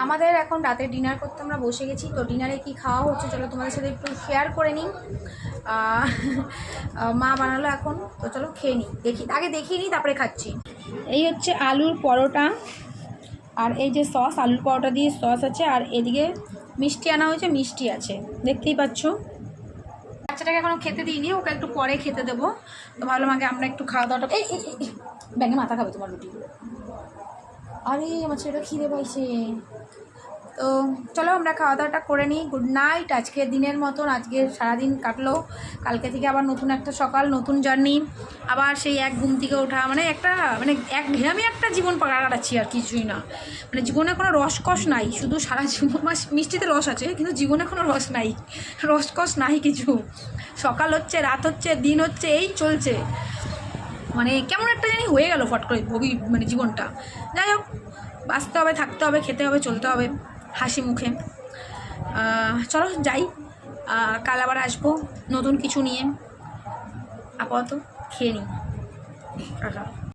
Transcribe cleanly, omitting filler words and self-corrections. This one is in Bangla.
আমাদের এখন রাতে ডিনার করতে আমরা বসে গেছি। তো ডিনারে কি খাওয়া হচ্ছে চলো তোমাদের সাথে একটু শেয়ার করে নিই। মা বানালো এখন, তো চলো খেয়ে নিই, আগে দেখিয়ে নিই তারপরে খাচ্ছি। এই হচ্ছে আলুর পরোটা, আর এই যে সস, আলুর পরোটা দিয়ে সস আছে, আর এদিকে মিষ্টি আনা হয়েছে, মিষ্টি আছে দেখতেই পাচ্ছ। বাচ্চাটাকে এখনও খেতে দিইনি, ওকে একটু পরে খেতে দেবো। তো ভাবলাম আগে আমরা একটু খাওয়া দাওয়াটা, এই ব্যাঙে মাথা খাবে তোমার রুটি। আরে আমার ছেলেটা খিদে পাইছে। তো চলো আমরা খাওয়া দাওয়াটা করে নিই। Good night. আজকের দিনের মতন আজকের সারাদিন কাটলো, কালকে থেকে আবার নতুন একটা সকাল, নতুন জার্নি, আবার সেই এক ঘুম থেকে ওঠা, মানে একটা এক ঘেরামি একটা জীবন কাটাচ্ছি আর কিছুই না। মানে জীবনে কোনো রসকস নাই, শুধু সারা জীবন মিষ্টিতে রস আছে কিন্তু জীবনে কোনো রস নাই, রসকস নাই কিছু। সকাল হচ্ছে, রাত হচ্ছে, দিন হচ্ছে, এই চলছে। মানে কেমন একটা জানি হয়ে গেল ফট করে মানে জীবনটা। যাই হোক, বাঁচতে হবে, থাকতে হবে, খেতে হবে, চলতে হবে হাসি মুখে। চলো যাই, কাল আবার আসবো নতুন কিছু নিয়ে। আপাতত খেয়ে নিই।